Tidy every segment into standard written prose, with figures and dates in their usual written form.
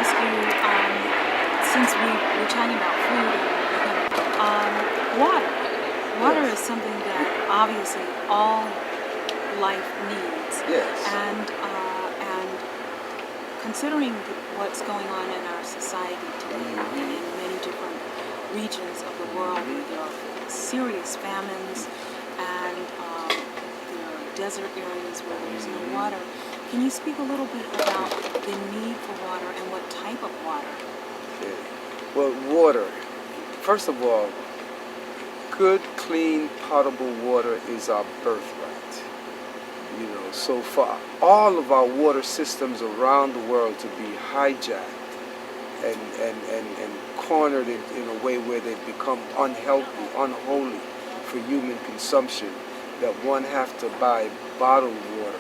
ask you, since we're talking about food and water. Water Yes. is something that obviously all life needs. Yes. And considering what's going on in our society today and in many different regions of the world, where there are serious famines and there are desert areas where there's no water. Can you speak a little bit about the need for water and what type of water? Okay. Well, water. First of all, good, clean, potable water is our birthright. So for all of our water systems around the world to be hijacked and cornered in a way where they become unhealthy, unholy for human consumption, that one have to buy bottled water,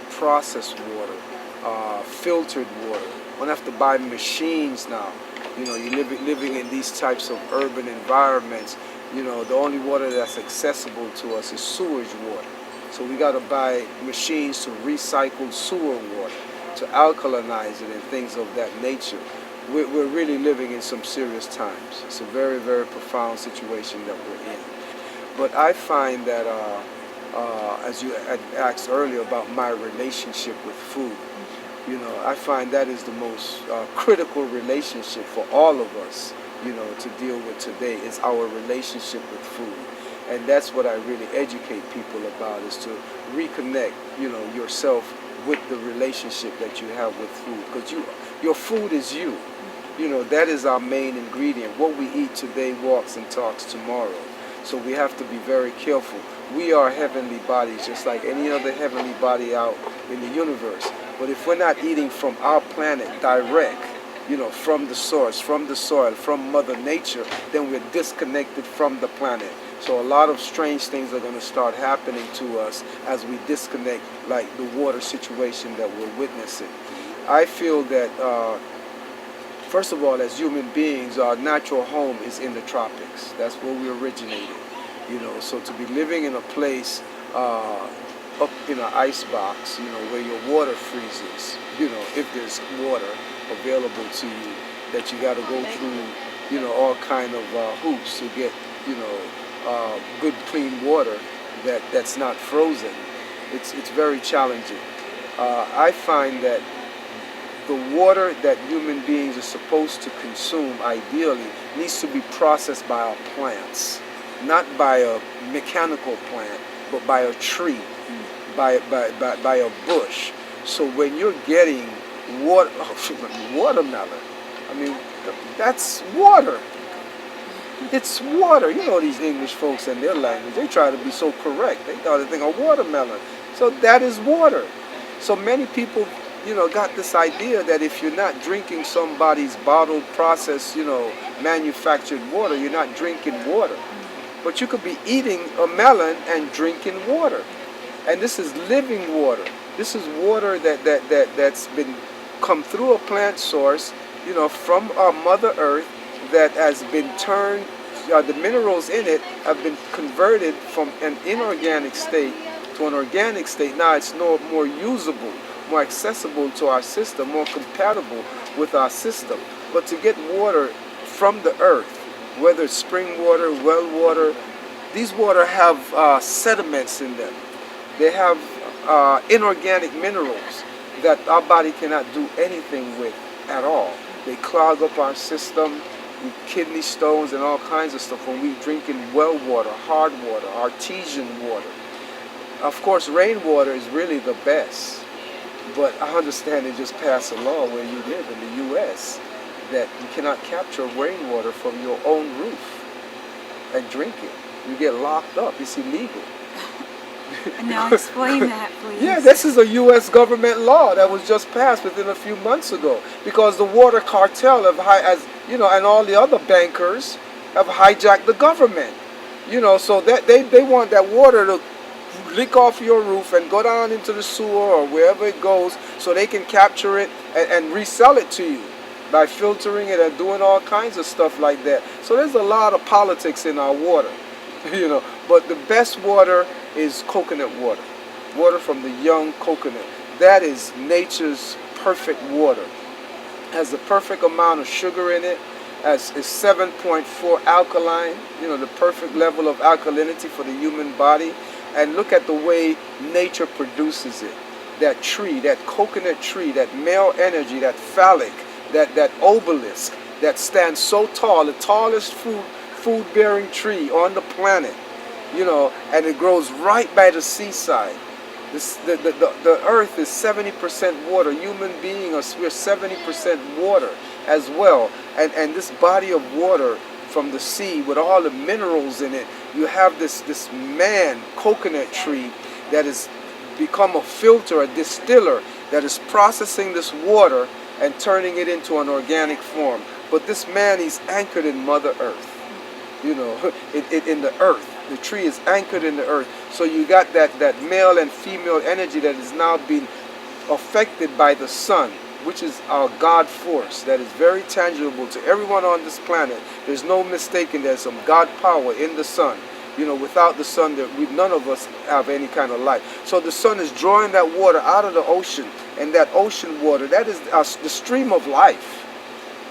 processed water, filtered water. One have to buy machines now. You're living in these types of urban environments. The only water that's accessible to us is sewage water. So we got to buy machines to recycle sewer water, to alkalinize it and things of that nature. We're really living in some serious times. It's a very, very profound situation that we're in. But I find that, as you had asked earlier about my relationship with food, I find that is the most critical relationship for all of us, to deal with today, is our relationship with food. And that's what I really educate people about, is to reconnect, yourself with the relationship that you have with food. Because your food is you. That is our main ingredient. What we eat today walks and talks tomorrow. So we have to be very careful. We are heavenly bodies, just like any other heavenly body out in the universe. But if we're not eating from our planet direct, from the source, from the soil, from Mother Nature, then we're disconnected from the planet. So a lot of strange things are going to start happening to us as we disconnect, like the water situation that we're witnessing. I feel that, first of all, as human beings, our natural home is in the tropics. That's where we originated. So to be living in a place up in an ice box, where your water freezes, if there's water available to you, that you got to go through, all kind of hoops to get, good clean water that's not frozen. It's very challenging. I find that the water that human beings are supposed to consume ideally needs to be processed by our plants, not by a mechanical plant, but by a tree, by a bush. So when you're getting watermelon, that's water. It's water. These English folks and their language, they try to be so correct. They got to think of watermelon. So that is water. So many people, got this idea that if you're not drinking somebody's bottled, processed, manufactured water, you're not drinking water. But you could be eating a melon and drinking water. And this is living water. This is water that's been come through a plant source, from our Mother Earth, that has been turned, the minerals in it have been converted from an inorganic state to an organic state. Now it's more usable, more accessible to our system, more compatible with our system. But to get water from the earth, whether it's spring water, well water, these water have sediments in them. They have inorganic minerals that our body cannot do anything with at all. They clog up our system, kidney stones and all kinds of stuff when we drink in well water, hard water, artesian water. Of course, rainwater is really the best, but I understand they just passed a law where you live in the U.S. that you cannot capture rainwater from your own roof and drink it. You get locked up. It's illegal. And now explain that, please. Yeah, this is a U.S. government law that was just passed within a few months ago, because the water cartel and all the other bankers have hijacked the government. So that they want that water to leak off your roof and go down into the sewer or wherever it goes, so they can capture it and resell it to you by filtering it and doing all kinds of stuff like that. So there's a lot of politics in our water, But the best water is coconut water, water from the young coconut. That is nature's perfect water. has the perfect amount of sugar in it, as is 7.4 alkaline, the perfect level of alkalinity for the human body. And look at the way nature produces it. That tree, that coconut tree, that male energy, that phallic, that obelisk that stands so tall, the tallest food-bearing tree on the planet, and it grows right by the seaside. The earth is 70% water. Human beings, we're 70% water as well. And this body of water from the sea with all the minerals in it, you have this man coconut tree that has become a filter, a distiller, that is processing this water and turning it into an organic form. But this man, he's anchored in Mother Earth, in the earth. The tree is anchored in the earth. So you got that male and female energy that is now being affected by the sun, which is our God force that is very tangible to everyone on this planet. There's no mistaking there's some God power in the sun. Without the sun, none of us have any kind of life. So the sun is drawing that water out of the ocean, and that ocean water, that is the stream of life,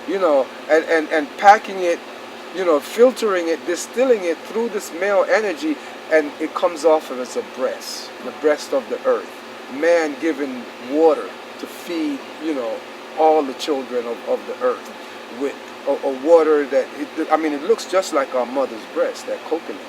and packing it, filtering it, distilling it through this male energy, and it comes off of as a breast, the breast of the earth. Man given water to feed, all the children of the earth with a water that, it looks just like our mother's breast, that coconut.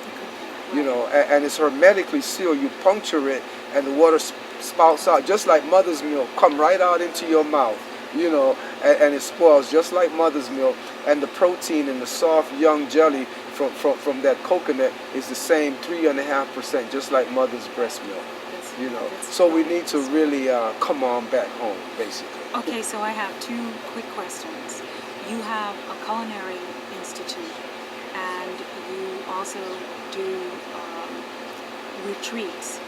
And it's hermetically sealed. You puncture it, and the water spouts out just like mother's milk, come right out into your mouth, and it spoils just like mother's milk. And the protein in the soft young jelly from that coconut is the same 3.5%, just like mother's breast milk. So we need to really come on back home, basically. Okay, so I have two quick questions. You have a Culinary Institute, and you also do retreats,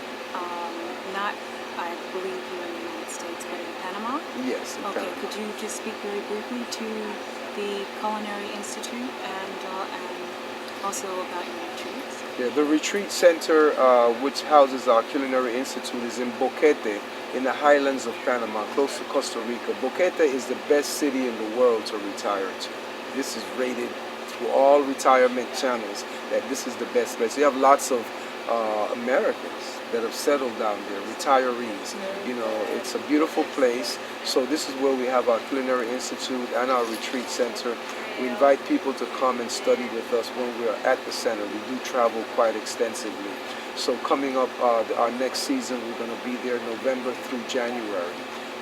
not, I believe, here in the United States, but in Panama? Yes, in Okay, Panama. could you just speak very briefly to the Culinary Institute and also about your retreats? Yeah, the retreat center, which houses our Culinary Institute, is in Boquete, in the highlands of Panama, close to Costa Rica. Boquete is the best city in the world to retire to. This is rated through all retirement channels that this is the best place. You have lots of Americans that have settled down there, retirees. It's a beautiful place. So this is where we have our Culinary Institute and our retreat center. We invite people to come and study with us when we are at the center. We do travel quite extensively. So coming up, our next season, we're going to be there November through January.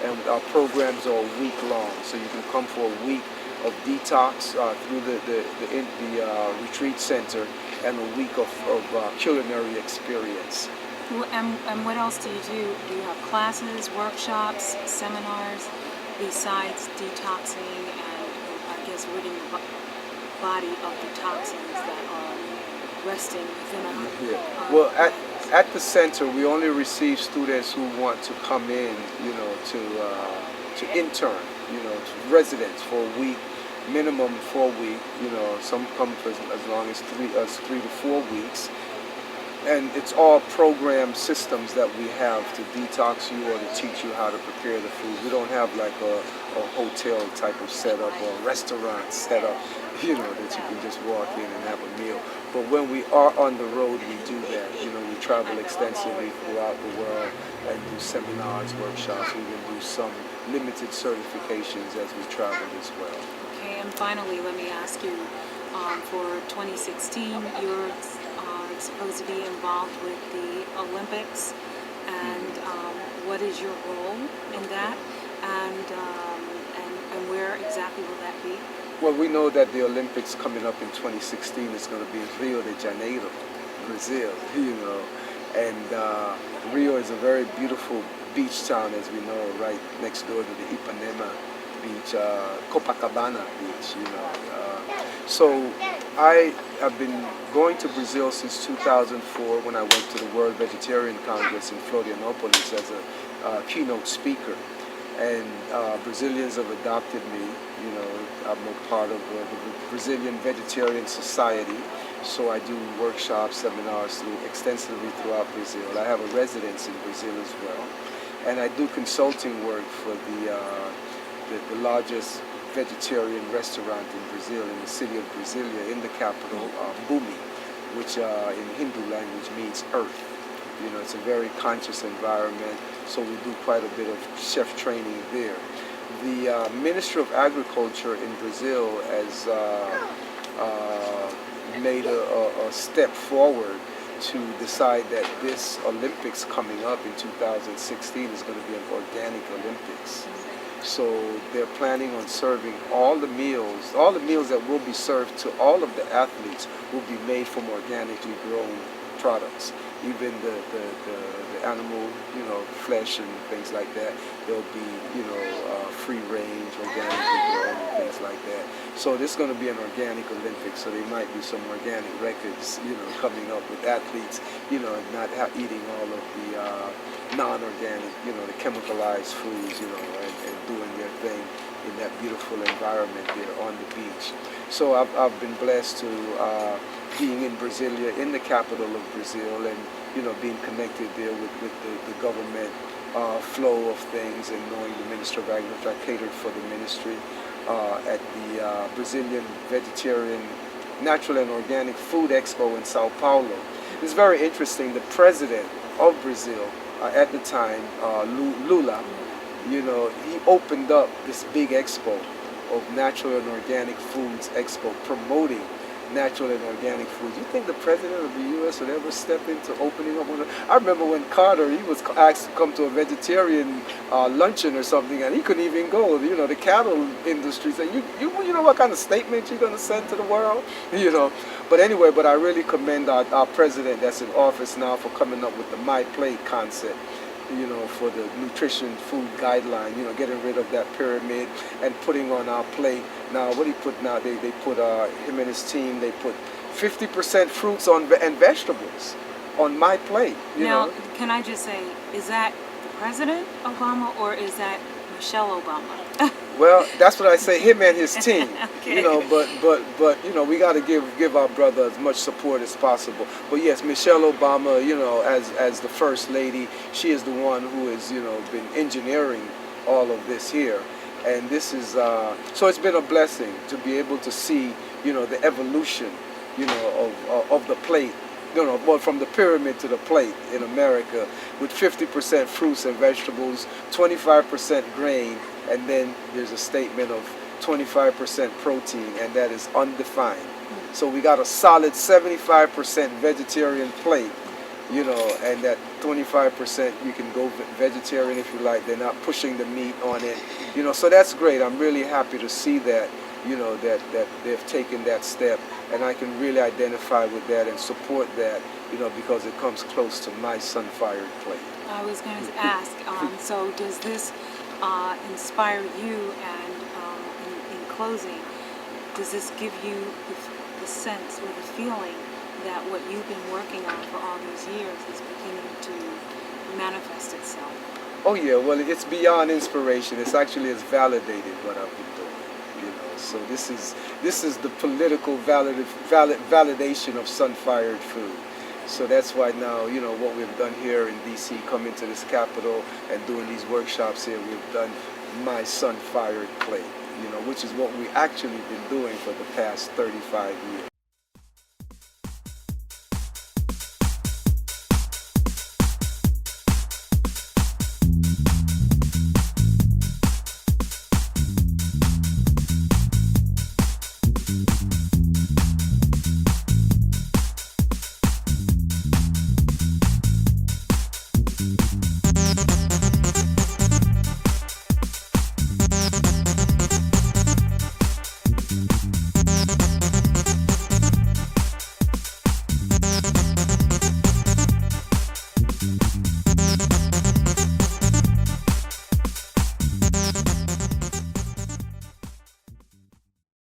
And our programs are a week long. So you can come for a week of detox through the retreat center, and a week of culinary experience. Well, and what else do you do? Do you have classes, workshops, seminars, besides detoxing and, I guess, ridding the body of the toxins that are resting within our... Yeah. Well, at the center, we only receive students who want to come in, to intern, to residents for a week, minimum 4 weeks. Some come for as long as 3 to 4 weeks. And it's all program systems that we have to detox you or to teach you how to prepare the food. We don't have like a hotel type of setup or a restaurant setup, that you can just walk in and have a meal. But when we are on the road, we do that. We travel extensively throughout the world and do seminars, workshops. We even do some limited certifications as we travel as well. Okay, and finally, let me ask you, for 2016, you're supposed to be involved with the Olympics, and what is your role in that, and where exactly will that be? Well, we know that the Olympics coming up in 2016 is going to be in Rio de Janeiro, Brazil, and Rio is a very beautiful beach town, as we know, right next door to the Ipanema beach, Copacabana beach, So I have been going to Brazil since 2004 when I went to the World Vegetarian Congress in Florianopolis as a keynote speaker. And Brazilians have adopted me. I'm a part of the Brazilian Vegetarian Society. So I do workshops, seminars extensively throughout Brazil. I have a residence in Brazil as well. And I do consulting work for the the largest vegetarian restaurant in Brazil, in the city of Brasilia, in the capital, Bumi, which in Hindu language means earth. You know, it's a very conscious environment, so we do quite a bit of chef training there. The Minister of Agriculture in Brazil has made a step forward to decide that this Olympics coming up in 2016 is going to be an organic Olympics. So they're planning on serving all the meals that will be served to all of the athletes will be made from organically grown products. Even the animal, you know, flesh and things like that, they'll be, you know, free range, organically grown and things like that. So this is going to be an organic Olympics, so there might be some organic records, you know, coming up with athletes, you know, not eating all of the non-organic, you know, the chemicalized foods, you know, and doing their thing in that beautiful environment there on the beach. So I've been blessed to being in Brasilia, in the capital of Brazil, and you know, being connected there with the government flow of things, and knowing the Minister of Agriculture. I catered for the ministry at the Brazilian Vegetarian Natural and Organic Food Expo in Sao Paulo. It's very interesting. The president of Brazil at the time, Lula, you know, he opened up this big expo of natural and organic foods expo, promoting natural and organic foods. You think the president of the U.S. would ever step into opening up one? I remember when Carter, he was asked to come to a vegetarian luncheon or something, and he couldn't even go. You know, the cattle industry said, you know what kind of statement you're going to send to the world? You know. But anyway, I really commend our president that's in office now for coming up with the My Plate concept, you know, for the nutrition food guideline, you know, getting rid of that pyramid and putting on our plate. Now, what he put now, they put, him and his team, they put 50% fruits and vegetables on My Plate. You know? Can I just say, is that the President Obama or is that Michelle Obama? Well, that's what I say, him and his team. Okay. You know, but you know, we got to give our brother as much support as possible. But yes, Michelle Obama, you know, as the First Lady, she is the one who has, you know, been engineering all of this here. And this is, so it's been a blessing to be able to see, you know, the evolution, you know, of the plate, you know, well, from the pyramid to the plate in America, with 50% fruits and vegetables, 25% grain, and then there's a statement of 25% protein, and that is undefined. So we got a solid 75% vegetarian plate, you know, and that 25% you can go vegetarian if you like. They're not pushing the meat on it, you know, so that's great. I'm really happy to see that, you know, that they've taken that step, and I can really identify with that and support that, you know, because it comes close to my Sunfired plate. I was going to ask, so does this inspire you, and in closing, does this give you the sense or the feeling that what you've been working on for all these years is beginning to manifest itself? Oh yeah, well, it's beyond inspiration. It's actually has validated what I've been doing. You know, so this is the political validation of Sunfired food. So that's why now, you know, what we've done here in D.C., coming to this capital and doing these workshops here, we've done my Sunfired plate, you know, which is what we actually been doing for the past 35 years.